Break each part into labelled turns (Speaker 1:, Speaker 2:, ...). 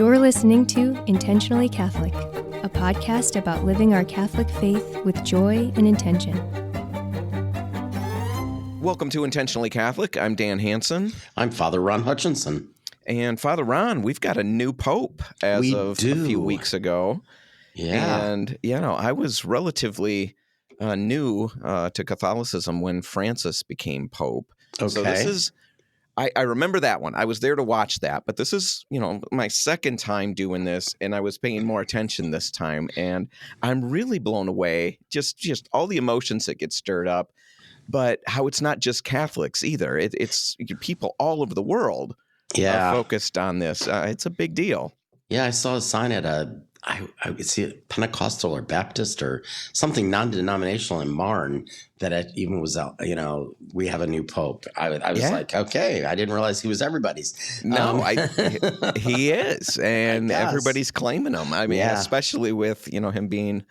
Speaker 1: You're listening to Intentionally Catholic, a podcast about living our Catholic faith with joy and intention.
Speaker 2: Welcome to Intentionally Catholic. I'm Dan Hansen.
Speaker 3: I'm Father Ron Hutchinson.
Speaker 2: And Father Ron, we've got a new pope as of a few weeks ago.
Speaker 3: Yeah.
Speaker 2: And, I was relatively new to Catholicism when Francis became pope.
Speaker 3: Okay.
Speaker 2: So this is, I remember that one. I was there to watch that. But this is, my second time doing this, and I was paying more attention this time. And I'm really blown away, just all the emotions that get stirred up. But how it's not just Catholics either. It's people all over the world are focused on this. It's a big deal.
Speaker 3: Yeah, I saw a sign at I would see it Pentecostal or Baptist or something non-denominational in Marne that it even was out, we have a new pope. I was like, okay, I didn't realize he was everybody's.
Speaker 2: No, he is. And everybody's claiming him. I mean, especially with, him being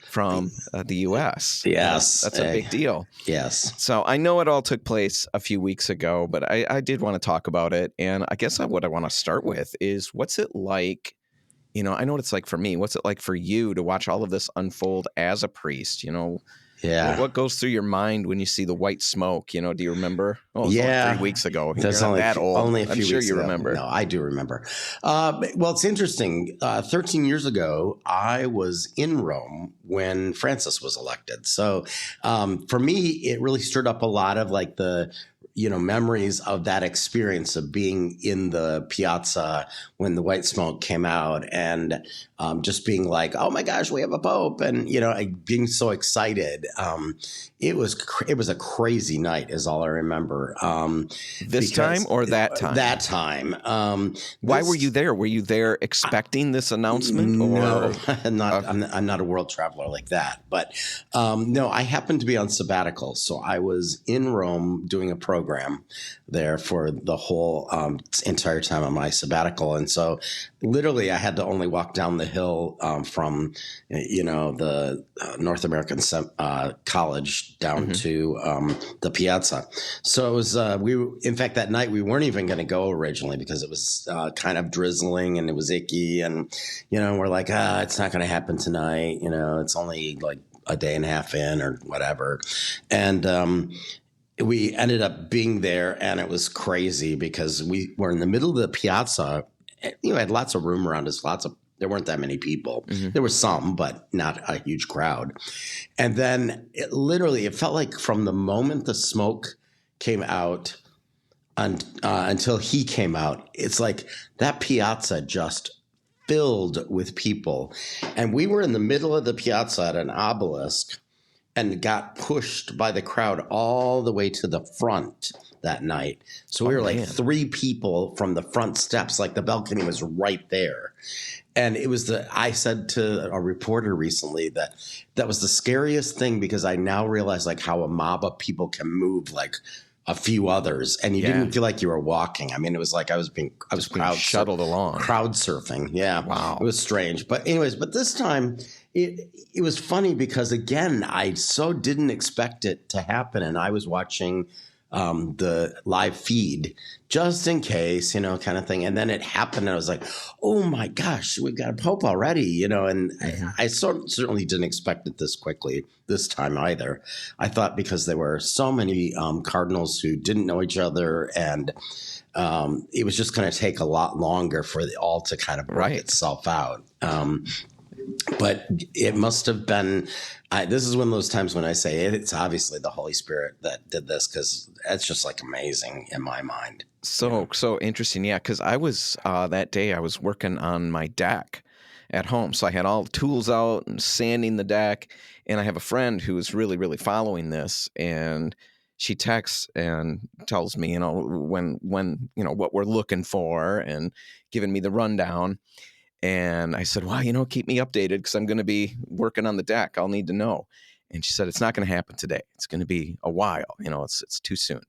Speaker 2: from the U.S.
Speaker 3: Yes.
Speaker 2: That's a big deal.
Speaker 3: Yes.
Speaker 2: So I know it all took place a few weeks ago, but I did want to talk about it. And I guess what I want to start with is what's it like, I know what it's like for me. What's it like for you to watch all of this unfold as a priest? What goes through your mind when you see the white smoke? Do you remember? Oh, it was only 3 weeks ago.
Speaker 3: That's
Speaker 2: You're not that old.
Speaker 3: Only a few
Speaker 2: I'm sure
Speaker 3: weeks
Speaker 2: you
Speaker 3: ago.
Speaker 2: remember.
Speaker 3: No, I do remember. Well, it's interesting. 13 years ago, I was in Rome when Francis was elected. So for me, it really stirred up a lot of like the memories of that experience of being in the piazza when the white smoke came out and just being like, oh my gosh, we have a pope. And, being so excited. It was a crazy night is all I remember.
Speaker 2: This time or that time?
Speaker 3: That time.
Speaker 2: Why were you there? Were you there expecting this announcement?
Speaker 3: No, I'm not a world traveler like that. But no, I happened to be on sabbatical. So I was in Rome doing a program there for the whole entire time of my sabbatical. And so literally I had to only walk down the hill from, the North American College down to the piazza. So it was, in fact, that night we weren't even going to go originally because it was kind of drizzling and it was icky. And, we're like, it's not going to happen tonight. It's only like a day and a half in or whatever. And, we ended up being there and it was crazy because we were in the middle of the piazza. Had lots of room around us, there weren't that many people. Mm-hmm. There were some, but not a huge crowd. And then it felt like from the moment the smoke came out until he came out, it's like that piazza just filled with people. And we were in the middle of the piazza at an obelisk and got pushed by the crowd all the way to the front that night. So we were like 3 people from the front steps, like the balcony was right there. And it was I said to a reporter recently that was the scariest thing because I now realize like how a mob of people can move like a few others and you didn't feel like you were walking. I mean, it was like I was
Speaker 2: shuttled along.
Speaker 3: Crowd surfing. Yeah.
Speaker 2: Wow.
Speaker 3: It was strange. But anyways, this time it was funny because again, I so didn't expect it to happen. And I was watching the live feed just in case, kind of thing. And then it happened and I was like, oh my gosh, we've got a pope already, and I certainly didn't expect it this quickly this time either. I thought because there were so many cardinals who didn't know each other and it was just going to take a lot longer for it all to kind of work itself out. But it must have been, this is one of those times when I say it's obviously the Holy Spirit that did this because that's just like amazing in my mind.
Speaker 2: So interesting. Yeah. Because I was, that day I was working on my deck at home. So I had all the tools out and sanding the deck. And I have a friend who is really, really following this. And she texts and tells me, when what we're looking for and giving me the rundown. And I said, well, keep me updated because I'm going to be working on the deck. I'll need to know. And she said, it's not going to happen today. It's going to be a while. It's too soon.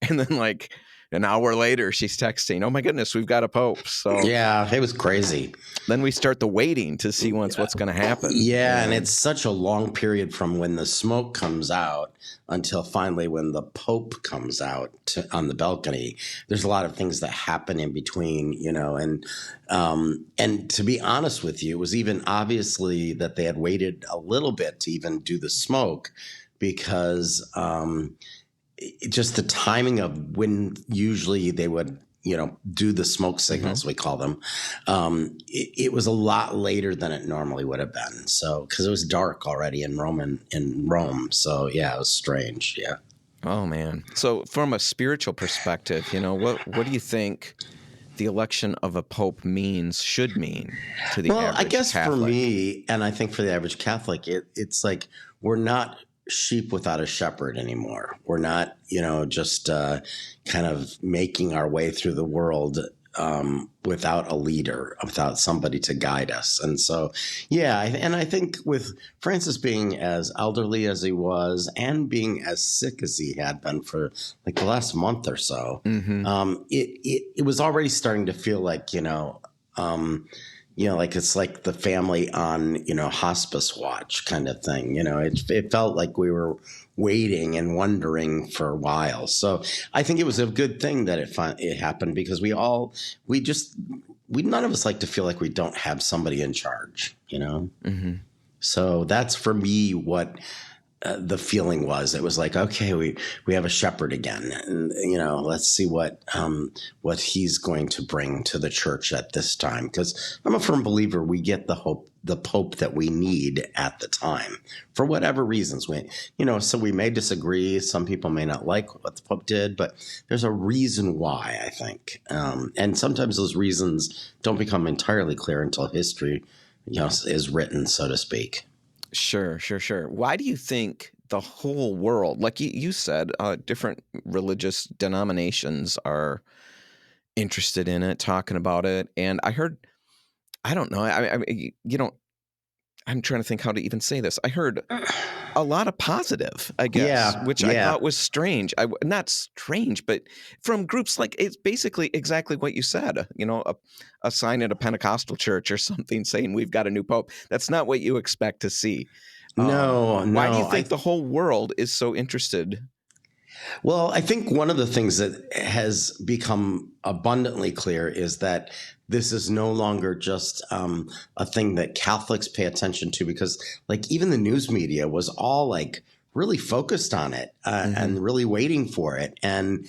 Speaker 2: And then like An hour later, she's texting, "Oh my goodness, we've got a pope." So
Speaker 3: yeah, it was crazy.
Speaker 2: then we start the waiting to see what's going to happen.
Speaker 3: Yeah, and it's such a long period from when the smoke comes out until finally when the Pope comes out on the balcony. There's a lot of things that happen in between, and to be honest with you, it was even obviously that they had waited a little bit to even do the smoke because just the timing of when usually they would do the smoke signals, we call them. It was a lot later than it normally would have been. So, because it was dark already in Rome. So, yeah, it was strange. Yeah.
Speaker 2: Oh man. So, from a spiritual perspective, what do you think the election of a pope should mean to the average Catholic?
Speaker 3: Well, I guess for me, and I think for the average Catholic, it's like we're not sheep without a shepherd anymore. We're not, just kind of making our way through the world without a leader, without somebody to guide us. And so, yeah, and I think with Francis being as elderly as he was and being as sick as he had been for like the last month or so, it was already starting to feel like, like it's like the family on, hospice watch kind of thing. It felt like we were waiting and wondering for a while. So I think it was a good thing that it happened because none of us like to feel like we don't have somebody in charge, So that's for me what the feeling was. It was like, okay, we have a shepherd again, and let's see what he's going to bring to the church at this time. Because I'm a firm believer we get the pope that we need at the time for whatever reasons. So we may disagree. Some people may not like what the pope did, but there's a reason why, I think. And sometimes those reasons don't become entirely clear until history, is written, so to speak.
Speaker 2: Sure. Why do you think the whole world, like you said, different religious denominations are interested in it, talking about it? And I heard, I don't know, I'm trying to think how to even say this. I heard a lot of positive, I guess, which I thought was strange. Not strange, but from groups like, it's basically exactly what you said, a sign at a Pentecostal church or something saying we've got a new pope. That's not what you expect to see.
Speaker 3: No.
Speaker 2: Why do you think the whole world is so interested?
Speaker 3: Well, I think one of the things that has become abundantly clear is that this is no longer just a thing that Catholics pay attention to, because like even the news media was all like really focused on it and really waiting for it. And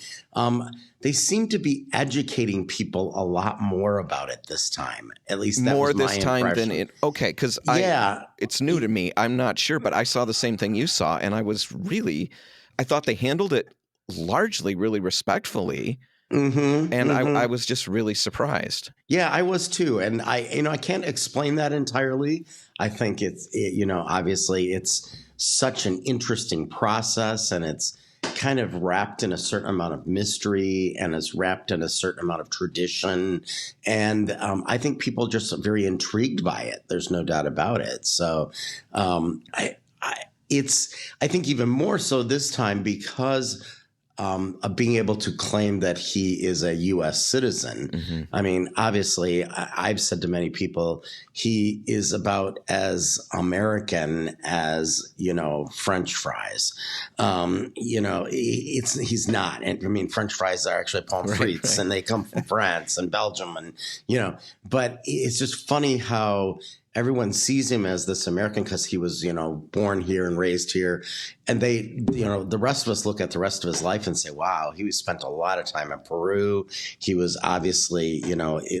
Speaker 3: they seem to be educating people a lot more about it this time. At least that
Speaker 2: more
Speaker 3: was my
Speaker 2: this time
Speaker 3: impression.
Speaker 2: than it. Okay, because it's new to me. I'm not sure, but I saw the same thing you saw, and I thought they handled it largely really respectfully. I was just really surprised.
Speaker 3: Yeah, I was too. And I can't explain that entirely. I think obviously it's such an interesting process, and it's kind of wrapped in a certain amount of mystery, and it's wrapped in a certain amount of tradition. And I think people just are very intrigued by it. There's no doubt about it. So I think even more so this time because of being able to claim that he is a U.S. citizen. I mean, obviously, I've said to many people, he is about as American as, French fries. He's not. And I mean, French fries are actually pommes frites, and they come from France and Belgium, and, but it's just funny how everyone sees him as this American because he was, born here and raised here. And they, the rest of us look at the rest of his life and say, wow, he spent a lot of time in Peru. He was obviously,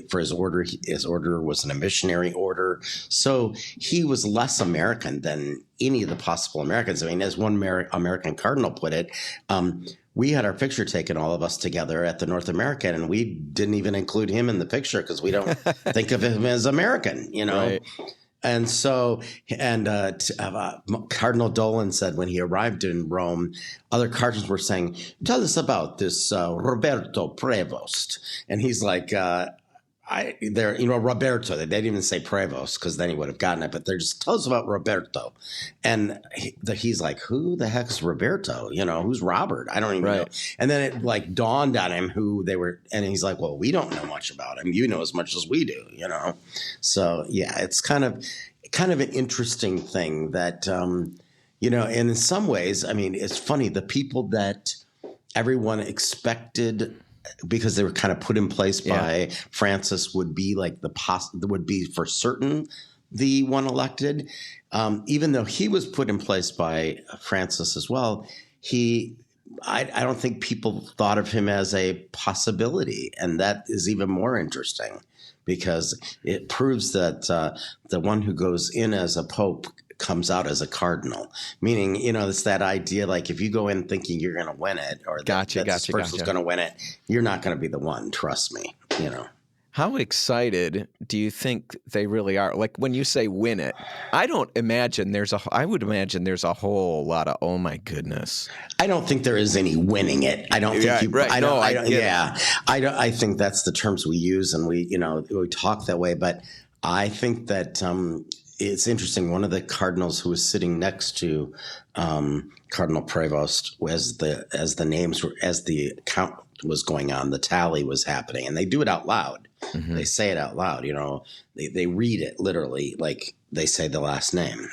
Speaker 3: for his order was in a missionary order. So he was less American than any of the possible Americans. I mean, as one American cardinal put it, we had our picture taken, all of us together at the North American, and we didn't even include him in the picture because we don't think of him as American, Right. And so, Cardinal Dolan said when he arrived in Rome, other cardinals were saying, tell us about this Roberto Prevost. And he's like, they're, Roberto, they didn't even say Prevost because then he would have gotten it, but they're just, tell us about Roberto. And he's like, who the heck is Roberto? Who's Robert? I don't even know. And then it like dawned on him who they were. And he's like, well, we don't know much about him. You know as much as we do, So yeah, it's kind of an interesting thing that, and in some ways, I mean, it's funny, the people that everyone expected, because they were kind of put in place by Francis, would be like would be for certain the one elected, even though he was put in place by Francis as well. I don't think people thought of him as a possibility, and that is even more interesting because it proves that the one who goes in as a pope comes out as a cardinal, meaning, it's that idea, like if you go in thinking you're going to win it or this person's going to win it, you're not going to be the one. Trust me,
Speaker 2: How excited do you think they really are? Like when you say win it, I would imagine there's a whole lot of, oh my goodness.
Speaker 3: I don't think there is any winning it. I don't think I think that's the terms we use and we talk that way, but I think that, it's interesting. One of the cardinals who was sitting next to Cardinal Prevost, as the count was going on, the tally was happening, and they do it out loud. Mm-hmm. They say it out loud. They read it literally, like they say the last name.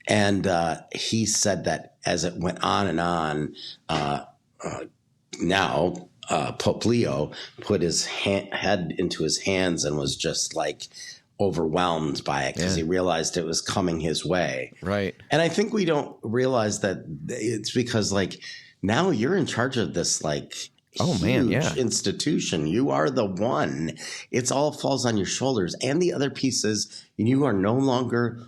Speaker 3: And he said that as it went on and on, now Pope Leo put his head into his hands and was just like overwhelmed by it because he realized it was coming his way.
Speaker 2: Right.
Speaker 3: And I think we don't realize that it's because like now you're in charge of this like huge institution. You are the one. It's all falls on your shoulders. And the other piece is you are no longer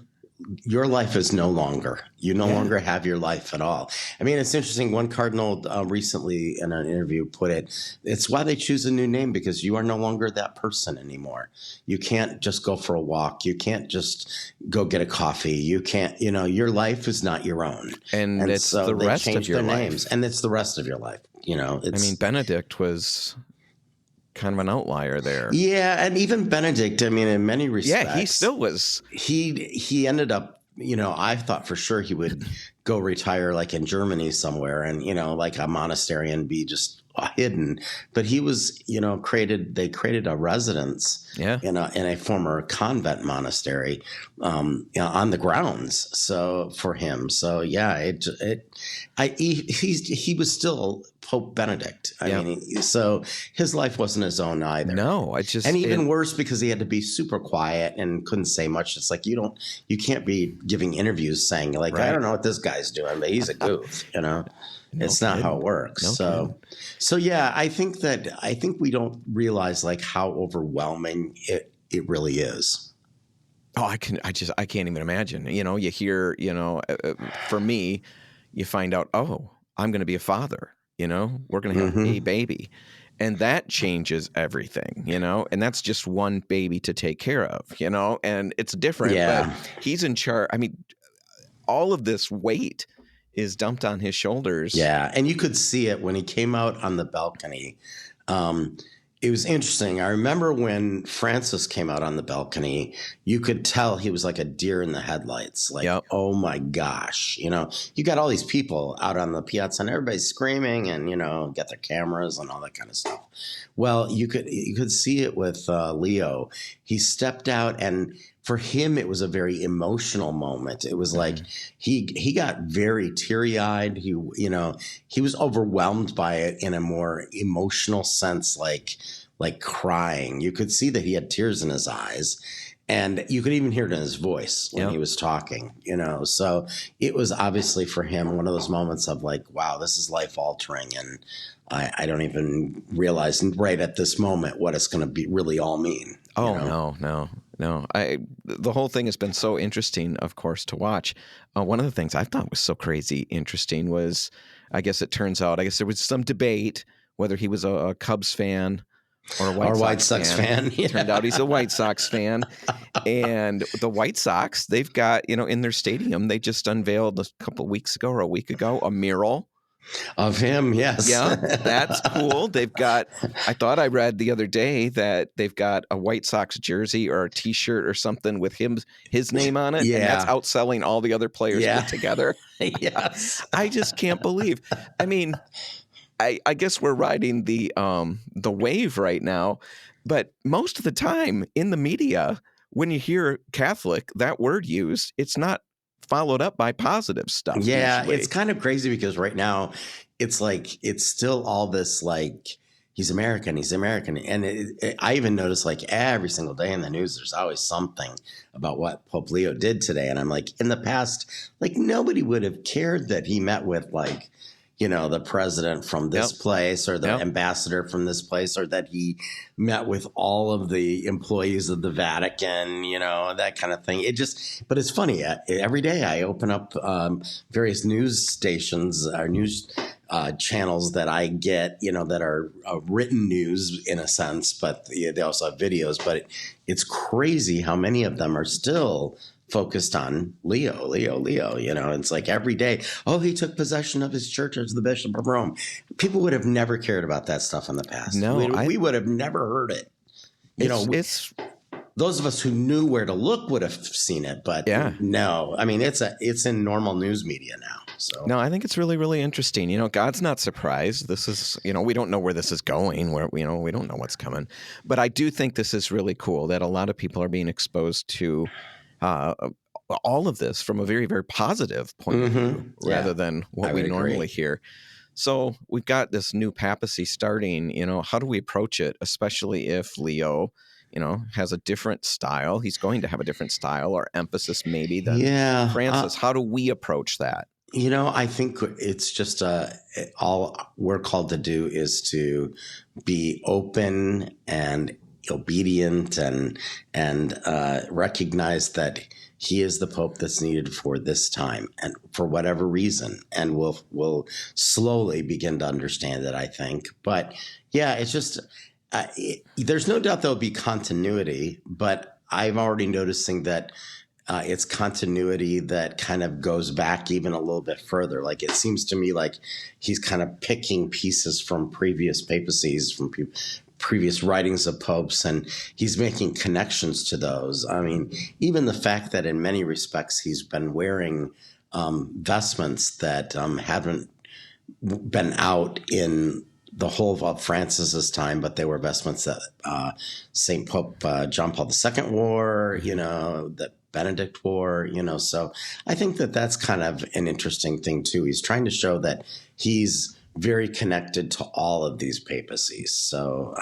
Speaker 3: your life is no longer. You no longer have your life at all. I mean, it's interesting. One cardinal recently in an interview put it, it's why they choose a new name, because you are no longer that person anymore. You can't just go for a walk. You can't just go get a coffee. You can't, your life is not your own.
Speaker 2: And it's so the rest of your life.
Speaker 3: Names, and it's the rest of your life.
Speaker 2: Benedict was kind of an outlier there.
Speaker 3: Yeah, and even Benedict, I mean, in many respects.
Speaker 2: Yeah, he still was.
Speaker 3: He ended up, I thought for sure he would go retire like in Germany somewhere and, like a monastery and be just hidden. But he was, they created a residence in a former convent monastery on the grounds. So for him. So yeah, he was still Pope Benedict. I mean, so his life wasn't his own either.
Speaker 2: No,
Speaker 3: and even worse because he had to be super quiet and couldn't say much. It's like you can't be giving interviews saying like, I don't know what this guy's doing, but he's a goof, It's not how it works. So yeah, I think we don't realize like how overwhelming it really is.
Speaker 2: Oh, I can't even imagine. You hear, for me, you find out, oh, I'm going to be a father. We're going to have a baby, and that changes everything. And that's just one baby to take care of. And it's different.
Speaker 3: Yeah.
Speaker 2: But he's in charge. I mean, all of this weight is dumped on his shoulders.
Speaker 3: Yeah, and you could see it when he came out on the balcony. It was interesting. I remember when Francis came out on the balcony, you could tell he was like a deer in the headlights. Like, oh my gosh, you got all these people out on the piazza and everybody's screaming and, get their cameras and all that kind of stuff. Well, you could see it with Leo. He stepped out, and for him, it was a very emotional moment. It was like he got very teary-eyed. He was overwhelmed by it in a more emotional sense, like crying. You could see that he had tears in his eyes, and you could even hear it in his voice when he was talking. So it was obviously for him one of those moments of like, wow, this is life-altering, and I don't even realize right at this moment what it's going to be really all mean.
Speaker 2: Oh, no. The whole thing has been so interesting, of course, to watch. One of the things I thought was so crazy interesting was, I guess there was some debate whether he was a Cubs fan or a White Sox fan. Yeah. Turned out he's a White Sox fan. And the White Sox, they've got, in their stadium, they just unveiled a couple of weeks ago or a week ago, a mural
Speaker 3: Of him, yes.
Speaker 2: Yeah, that's cool. I thought I read the other day that they've got a White Sox jersey or a T-shirt or something with his name on it, and that's
Speaker 3: Yeah.
Speaker 2: outselling all the other players
Speaker 3: Yeah.
Speaker 2: put together.
Speaker 3: Yes.
Speaker 2: I just can't believe. I mean, I guess we're riding the wave right now, but most of the time in the media, when you hear Catholic, that word used, it's not followed up by positive stuff
Speaker 3: Yeah,
Speaker 2: usually.
Speaker 3: it's kind of crazy because right now it's like it's still all this like he's American, and I even notice like every single day in the news there's always something about what Pope Leo did today, and I'm like, in the past, like nobody would have cared that he met with like, you know, the president from this place or the ambassador from this place, or that he met with all of the employees of the Vatican, you know, that kind of thing. But it's funny. Every day I open up various news stations or news channels that I get, you know, that are written news in a sense, but they also have videos. But it's crazy how many of them are still focused on Leo, you know. It's like every day, oh, he took possession of his church as the Bishop of Rome. People would have never cared about that stuff in the past.
Speaker 2: No,
Speaker 3: we would have never heard it. You know, those of us who knew where to look would have seen it, but no, I mean, it's in normal news media now. So
Speaker 2: no, I think it's really, really interesting. You know, God's not surprised. This is, you know, we don't know where this is going, we don't know what's coming, but I do think this is really cool that a lot of people are being exposed to all of this from a very, very positive point of view, rather than what we normally hear. So we've got this new papacy starting. You know, how do we approach it, especially if Leo, you know, has a different style? He's going to have a different style or emphasis maybe than Francis. How do we approach that?
Speaker 3: You know, I think it's just all we're called to do is to be open and obedient and recognize that he is the Pope that's needed for this time and for whatever reason, and we'll slowly begin to understand it, I think. But yeah, it's just there's no doubt there'll be continuity, but I'm already noticing that it's continuity that kind of goes back even a little bit further. Like it seems to me like he's kind of picking pieces from previous papacies, from previous writings of popes, and he's making connections to those. I mean, even the fact that in many respects he's been wearing vestments that haven't been out in the whole of Francis's time, but they were vestments that St. Pope John Paul II wore, you know, that Benedict wore, you know. So I think that that's kind of an interesting thing too. He's trying to show that he's very connected to all of these papacies. So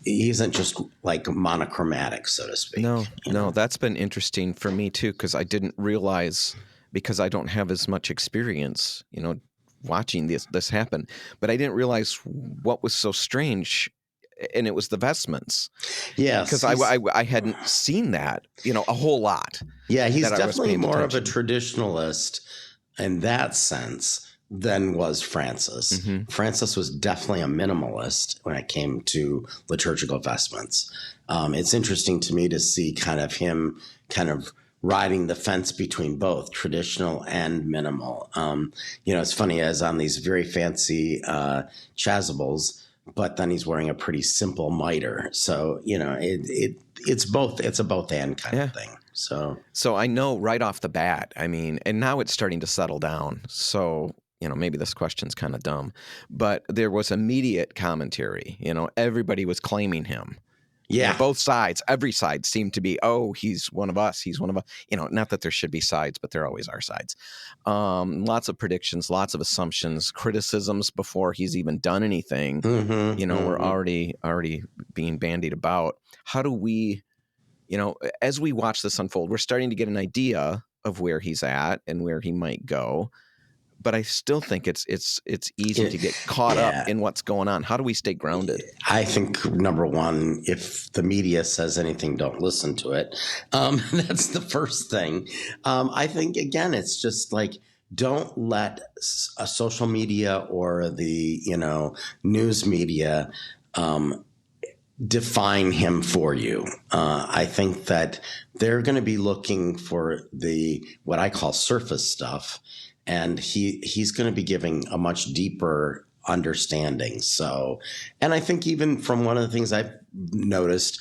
Speaker 3: he isn't just like monochromatic, so to speak.
Speaker 2: No, that's been interesting for me too, because I didn't realize, because I don't have as much experience, you know, watching this happen, but I didn't realize what was so strange, and it was the vestments.
Speaker 3: Yes,
Speaker 2: because I hadn't seen that, you know, a whole lot.
Speaker 3: Yeah, he's definitely more of a traditionalist in that sense than was Francis. Mm-hmm. Francis was definitely a minimalist when it came to liturgical vestments. It's interesting to me to see kind of him kind of riding the fence between both traditional and minimal. You know, it's funny, as on these very fancy chasubles, but then he's wearing a pretty simple mitre. So, you know, it's both. It's a both and kind of thing. So
Speaker 2: I know right off the bat, I mean, and now it's starting to settle down. So, you know, maybe this question's kind of dumb, but there was immediate commentary. You know, everybody was claiming him.
Speaker 3: Yeah.
Speaker 2: You know, both sides, every side seemed to be, oh, he's one of us. He's one of us. You know, not that there should be sides, but there always are sides. Lots of predictions, lots of assumptions, criticisms before he's even done anything. You know, we're already being bandied about. How do we, you know, as we watch this unfold, we're starting to get an idea of where he's at and where he might go. But I still think it's easy to get caught up in what's going on. How do we stay grounded?
Speaker 3: I think, number one, if the media says anything, don't listen to it. That's the first thing. I think, again, it's just like, don't let a social media or the, you know, news media define him for you. I think that they're going to be looking for what I call surface stuff. and he's going to be giving a much deeper understanding. So, and I think even from one of the things I've noticed,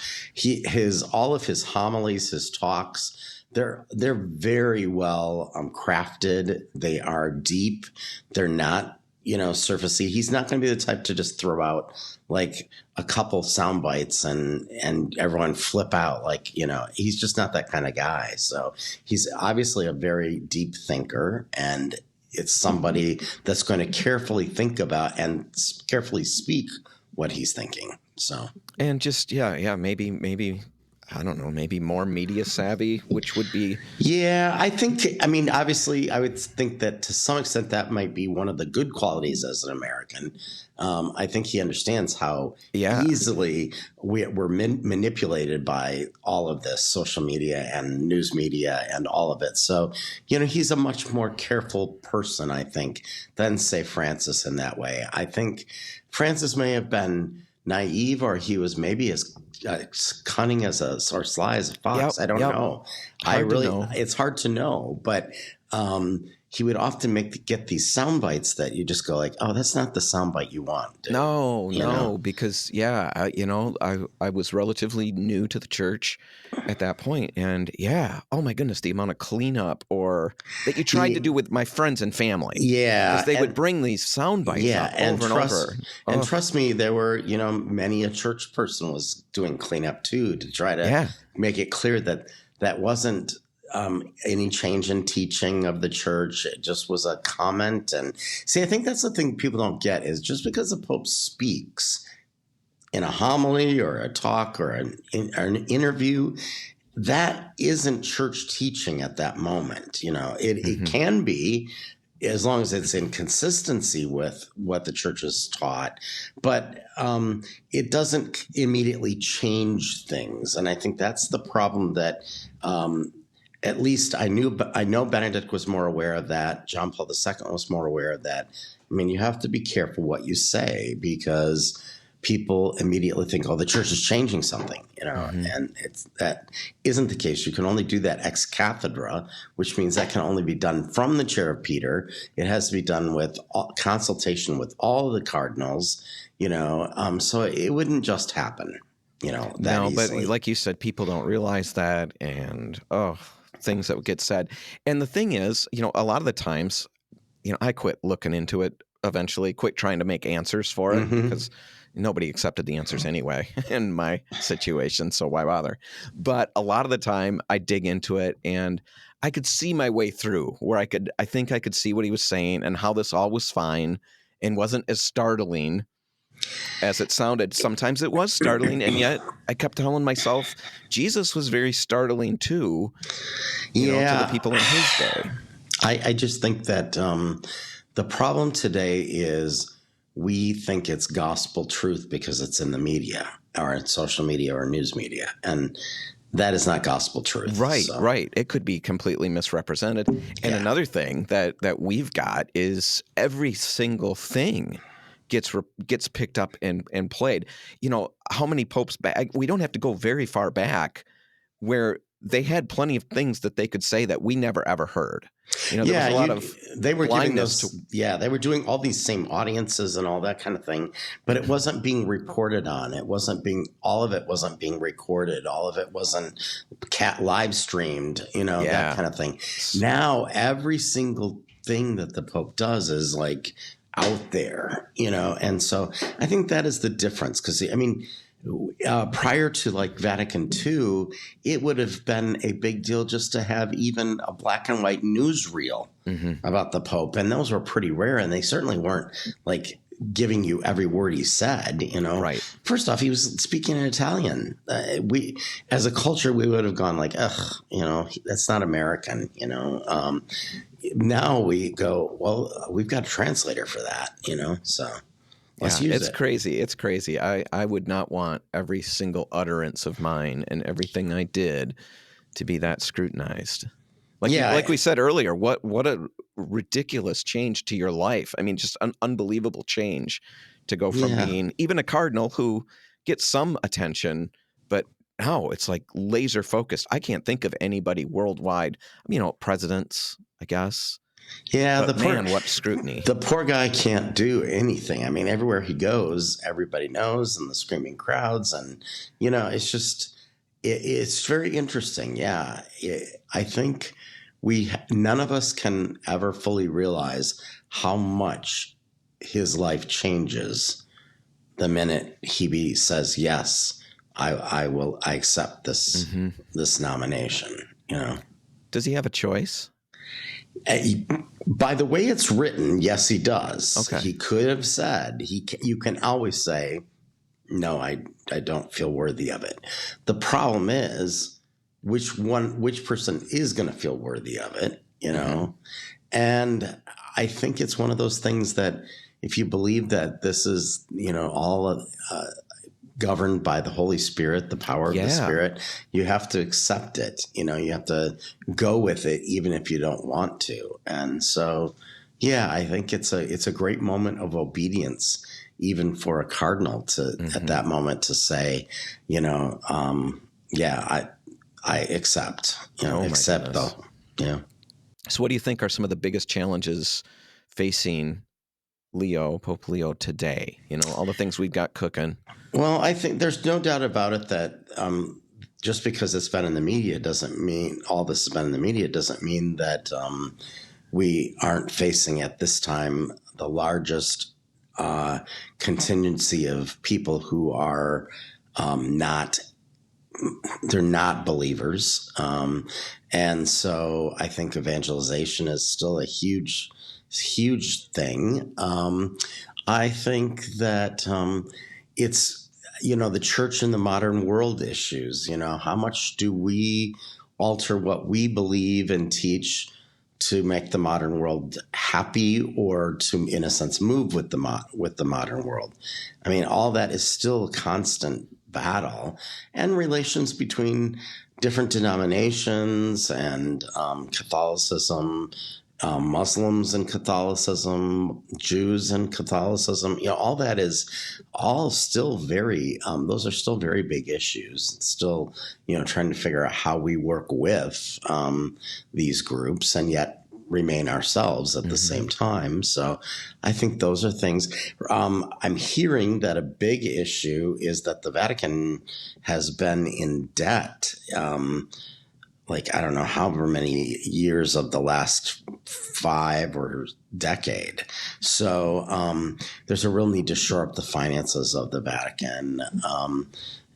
Speaker 3: all of his homilies, his talks, they're very well crafted. They are deep. They're not, surfacey. He's not going to be the type to just throw out like a couple sound bites and everyone flip out. Like, he's just not that kind of guy. So he's obviously a very deep thinker, and it's somebody that's going to carefully think about and carefully speak what he's thinking. So,
Speaker 2: and just, maybe, I don't know, maybe more media savvy, which would be.
Speaker 3: Yeah, obviously, I would think that to some extent that might be one of the good qualities as an American. I think he understands how easily we're manipulated by all of this social media and news media and all of it. So, he's a much more careful person, I think, than, say, Francis in that way. I think Francis may have been naive, or he was maybe as cunning or sly as a fox. I don't know. It's hard to know, but he would often get these sound bites that you just go like, oh, that's not the sound bite you want.
Speaker 2: No, because I was relatively new to the church at that point, and oh my goodness, the amount of cleanup or that you tried to do with my friends and family.
Speaker 3: Yeah,
Speaker 2: because they would bring these sound bites up over and over.
Speaker 3: And trust me, there were many a church person was doing cleanup too to try to make it clear that wasn't any change in teaching of the church. It just was a comment. And see, I think that's the thing people don't get is just because the Pope speaks in a homily or a talk or an interview, that isn't church teaching at that moment. It can be, as long as it's in consistency with what the church has taught, but it doesn't immediately change things. And I think that's the problem that at least I know Benedict was more aware of that. John Paul II was more aware of that. I mean, you have to be careful what you say, because people immediately think, oh, the church is changing something, and that isn't the case. You can only do that ex cathedra, which means that can only be done from the chair of Peter. It has to be done with consultation with all the cardinals, so it wouldn't just happen, that easily.
Speaker 2: But like you said, people don't realize that, and things that would get said. And the thing is, a lot of the times, I quit looking into it eventually, quit trying to make answers for it, because nobody accepted the answers anyway in my situation, so why bother? But a lot of the time I dig into it, and I could see my way through where I think I could see what he was saying and how this all was fine and wasn't as startling as it sounded. Sometimes it was startling, and yet I kept telling myself Jesus was very startling too, to the people in his day.
Speaker 3: I just think that the problem today is we think it's gospel truth because it's in the media or in social media or news media, and that is not gospel truth.
Speaker 2: Right. It could be completely misrepresented. And another thing that we've got is every single thing gets picked up and played. How many popes back? We don't have to go very far back where they had plenty of things that they could say that we never ever heard. There was a lot of
Speaker 3: they were giving
Speaker 2: blindness
Speaker 3: they were doing all these same audiences and all that kind of thing, but it wasn't being reported on. All of it wasn't being recorded. All of it wasn't live streamed, that kind of thing. Now every single thing that the Pope does is like out there, and so I think that is the difference. Because prior to like Vatican II, it would have been a big deal just to have even a black and white newsreel about the Pope, and those were pretty rare, and they certainly weren't like giving you every word he said.
Speaker 2: Right.
Speaker 3: First off, he was speaking in Italian. We, as a culture, we would have gone like, ugh, that's not American. Now we go, well, we've got a translator for that. So.
Speaker 2: It's crazy. It's crazy. I would not want every single utterance of mine and everything I did to be that scrutinized. Like we said earlier, what a ridiculous change to your life. I mean, just an unbelievable change to go from being even a cardinal who gets some attention, but now it's like laser focused. I can't think of anybody worldwide. Presidents, I guess.
Speaker 3: Yeah,
Speaker 2: But man, what scrutiny.
Speaker 3: The poor guy can't do anything. I mean, everywhere he goes, everybody knows, and the screaming crowds, and it's just it's very interesting. Yeah, I think none of us can ever fully realize how much his life changes the minute he says yes. I accept this this nomination.
Speaker 2: Does he have a choice?
Speaker 3: By the way it's written, yes, he does.
Speaker 2: Okay.
Speaker 3: He could have said, you can always say, no, I don't feel worthy of it. The problem is which person is going to feel worthy of it, And I think it's one of those things that if you believe that this is, all governed by the Holy Spirit, the power of the Spirit, you have to accept it. You have to go with it, even if you don't want to. And so, I think it's a great moment of obedience, even for a cardinal to at that moment to say, I accept. Accept though. Yeah.
Speaker 2: So, what do you think are some of the biggest challenges facing Pope Leo today? All the things we've got cooking.
Speaker 3: Well, I think there's no doubt about it that just because it's been in the media doesn't mean all this has been in the media doesn't mean that we aren't facing at this time the largest contingency of people who are they're not believers. And so I think evangelization is still a huge thing. I think that it's, the church in the modern world issues, how much do we alter what we believe and teach to make the modern world happy or to, in a sense, move with the modern world? I mean, all that is still a constant battle, and relations between different denominations and Catholicism, Muslims and Catholicism, Jews and Catholicism, all that is all still very, those are still very big issues. It's still, trying to figure out how we work with these groups and yet remain ourselves at the same time. So I think those are things. I'm hearing that a big issue is that the Vatican has been in debt. I don't know, however many years of the last 5 or decade. So there's a real need to shore up the finances of the Vatican.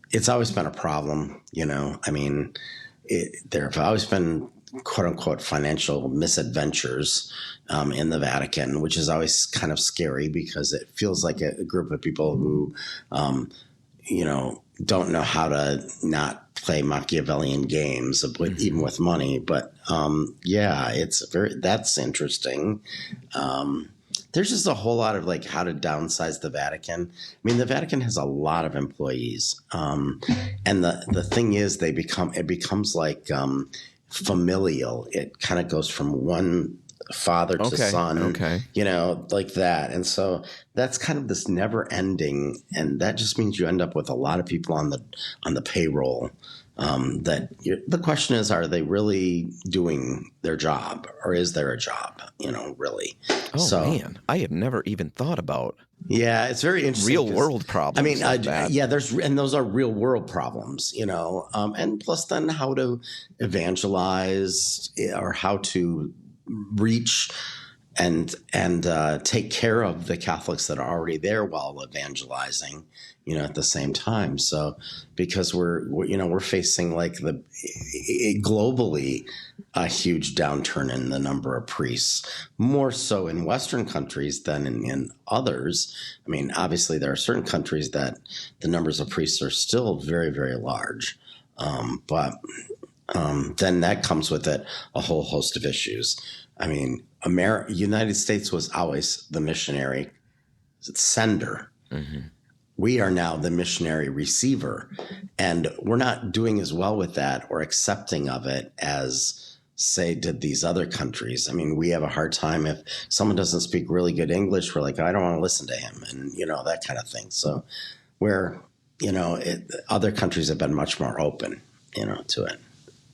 Speaker 3: It's always been a problem, I mean, there have always been quote unquote financial misadventures in the Vatican, which is always kind of scary because it feels like a group of people who, don't know how to not play Machiavellian games, even with money. But that's interesting. There's just a whole lot of how to downsize the Vatican. I mean, the Vatican has a lot of employees. And the thing is it becomes like familial. It kind of goes from one father to son, like that. And so that's kind of this never ending. And that just means you end up with a lot of people on the payroll. The question is, are they really doing their job, or is there a job, really?
Speaker 2: Man, I have never even thought about.
Speaker 3: Yeah, it's very interesting.
Speaker 2: Real world problems.
Speaker 3: I mean, and those are real world problems, and plus then how to evangelize or how to reach and take care of the Catholics that are already there while evangelizing, at the same time. So because we're facing globally a huge downturn in the number of priests, more so in Western countries than in others. I mean, obviously there are certain countries that the numbers of priests are still very, very large. But then that comes with it a whole host of issues. I mean, United States was always the missionary sender. Mm-hmm. We are now the missionary receiver, and we're not doing as well with that or accepting of it as, say, did these other countries. I mean, we have a hard time if someone doesn't speak really good English. We're like, I don't want to listen to him, and that kind of thing. So, other countries have been much more open, to it.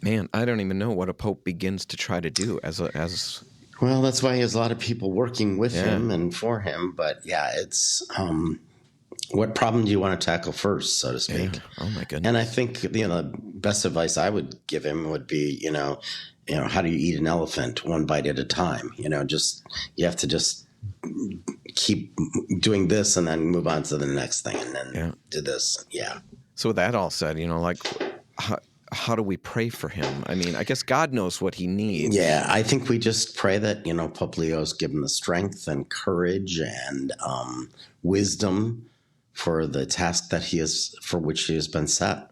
Speaker 2: Man, I don't even know what a pope begins to try to do as
Speaker 3: Well, that's why he has a lot of people working with him and for him. But yeah, it's what problem do you want to tackle first, so to speak?
Speaker 2: Yeah. Oh my goodness.
Speaker 3: And I think the best advice I would give him would be, how do you eat an elephant one bite at a time? You have to just keep doing this and then move on to the next thing and then do this. Yeah.
Speaker 2: So with that all said, how do we pray for him? I mean, I guess God knows what he needs.
Speaker 3: Yeah, I think we just pray that, Pope Leo's give him the strength and courage and wisdom for the task for which he has been set,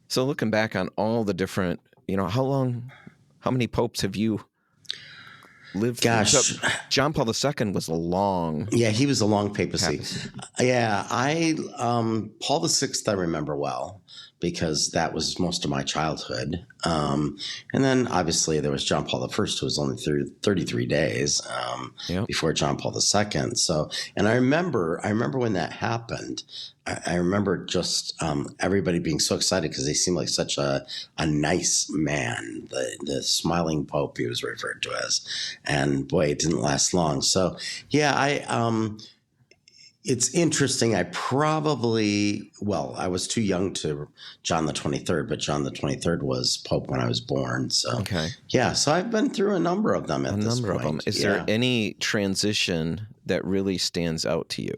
Speaker 2: So looking back on all the different, how many popes have you lived through?
Speaker 3: Gosh.
Speaker 2: So John Paul II was a long.
Speaker 3: Yeah, he was a long papacy. Yeah, Paul VI I remember well because that was most of my childhood. And then obviously there was John Paul I, who was only 33 days before John Paul II. So, and I remember when that happened. I remember just everybody being so excited because they seemed like such a nice man, the smiling Pope he was referred to as. And boy, it didn't last long. So yeah, it's interesting. I was too young to John the 23rd, but John the 23rd was Pope when I was born. So yeah, so I've been through a number of them at this point.
Speaker 2: Is there any transition that really stands out to you?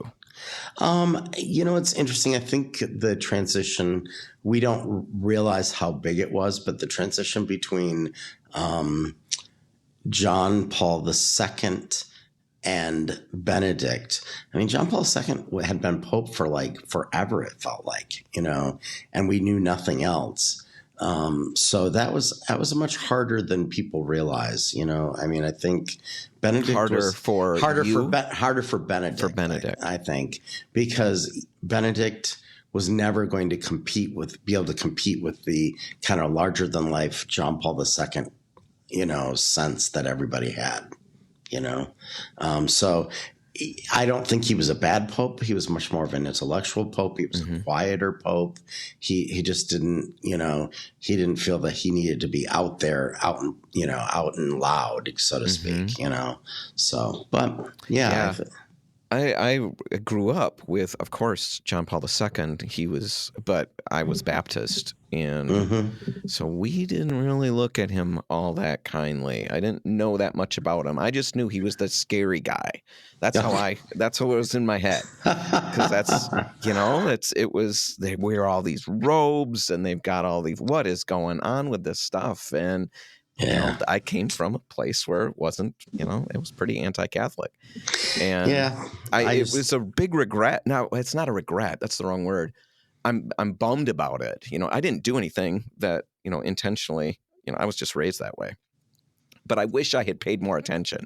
Speaker 3: It's interesting. I think the transition, we don't realize how big it was, but the transition between John Paul II and Benedict. I mean, John Paul II had been Pope for like forever, it felt like, and we knew nothing else. So that was much harder than people realize, I mean, I think Benedict
Speaker 2: harder for
Speaker 3: Benedict.
Speaker 2: For Benedict.
Speaker 3: I think, because Benedict was never going to be able to compete with the kind of larger than life John Paul II, sense that everybody had, so I don't think he was a bad Pope. He was much more of an intellectual Pope. He was a quieter Pope. He just didn't, he didn't feel that he needed to be out there, out and loud, so to speak, So, but yeah.
Speaker 2: I grew up with, of course, John Paul II. But I was Baptist, and so we didn't really look at him all that kindly. I didn't know that much about him. I just knew he was the scary guy. That's what was in my head. Because they wear all these robes and they've got all these, what is going on with this stuff? And I came from a place where it wasn't, it was pretty anti-Catholic. And it was a big regret. Now, it's not a regret. That's the wrong word. I'm bummed about it. I didn't do anything that, intentionally, I was just raised that way. But I wish I had paid more attention.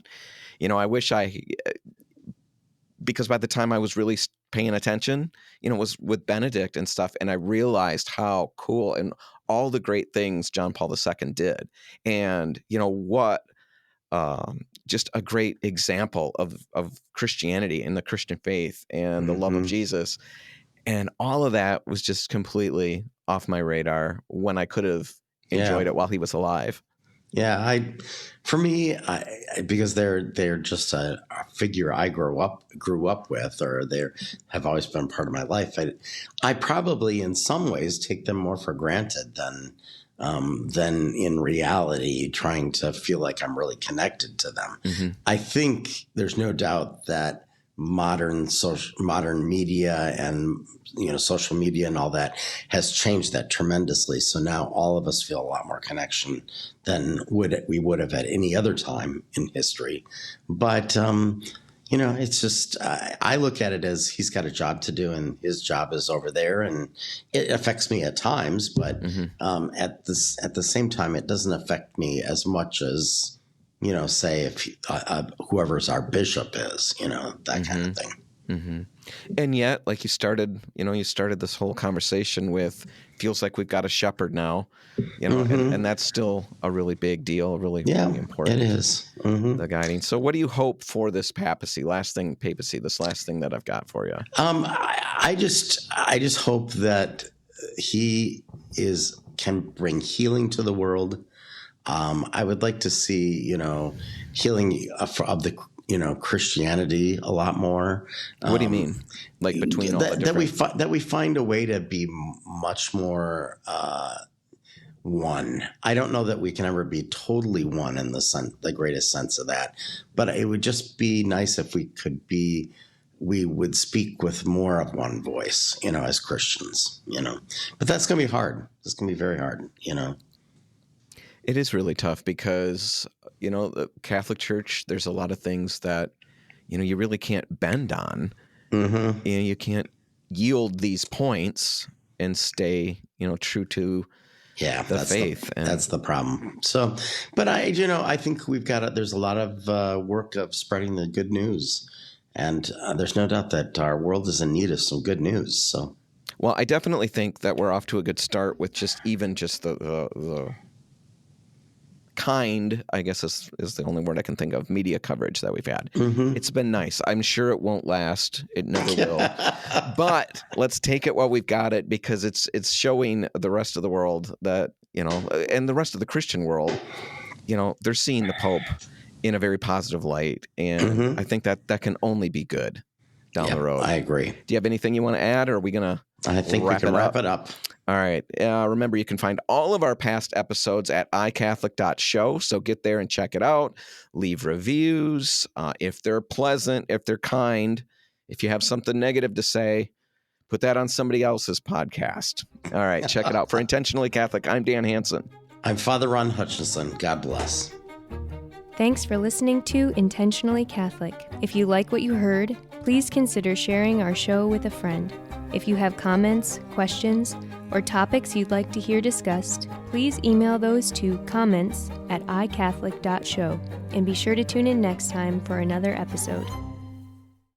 Speaker 2: Because by the time I was really paying attention, was with Benedict and stuff. And I realized how cool and all the great things John Paul II did. And, what just a great example of Christianity and the Christian faith and the love of Jesus. And all of that was just completely off my radar when I could have enjoyed it while he was alive.
Speaker 3: Yeah, for me, because they're just a figure I grew up with, or they have always been part of my life. I probably, in some ways, take them more for granted than in reality, trying to feel like I'm really connected to them. I think there's no doubt that modern media and social media and all that has changed that tremendously. So now all of us feel a lot more connection than we would have at any other time in history. But it's just I look at it as he's got a job to do, and his job is over there, and it affects me at times. But at the same time, it doesn't affect me as much as say if whoever's our bishop is, that kind of thing.
Speaker 2: And yet, like you started this whole conversation with, feels like we've got a shepherd now, and that's still a really big deal, really important.
Speaker 3: It is.
Speaker 2: The guiding. So what do you hope for this papacy? This last thing that I've got for you.
Speaker 3: I just hope that he can bring healing to the world. I would like to see, healing of the, Christianity a lot more.
Speaker 2: What do you mean? Like between all the different...
Speaker 3: that we find a way to be much more one. I don't know that we can ever be totally one in the greatest sense of that, but it would just be nice if we would speak with more of one voice, as Christians, but that's going to be hard. It's going to be very hard,
Speaker 2: It is really tough because, the Catholic Church, there's a lot of things that, you really can't bend on.
Speaker 3: Mm-hmm.
Speaker 2: You can't yield these points and stay, true to the faith.
Speaker 3: That's the problem. So, but I think there's a lot of work of spreading the good news. And there's no doubt that our world is in need of some good news. So,
Speaker 2: well, I definitely think that we're off to a good start with just the kind, I guess is the only word I can think of, media coverage that we've had.
Speaker 3: Mm-hmm.
Speaker 2: It's been nice. I'm sure it won't last. It never will. But let's take it while we've got it, because it's showing the rest of the world that, and the rest of the Christian world, they're seeing the Pope in a very positive light. And I think that can only be good down the road.
Speaker 3: I agree.
Speaker 2: Do you have anything you want to add, or are we going to
Speaker 3: I think we can wrap it up.
Speaker 2: All right. Remember, you can find all of our past episodes at iCatholic.show. So get there and check it out. Leave reviews. If they're pleasant, if they're kind, if you have something negative to say, put that on somebody else's podcast. All right. Check it out. For Intentionally Catholic, I'm Dan Hansen.
Speaker 3: I'm Father Ron Hutchinson. God bless.
Speaker 1: Thanks for listening to Intentionally Catholic. If you like what you heard, please consider sharing our show with a friend. If you have comments, questions, or topics you'd like to hear discussed, please email those to comments@icatholic.show. And be sure to tune in next time for another episode.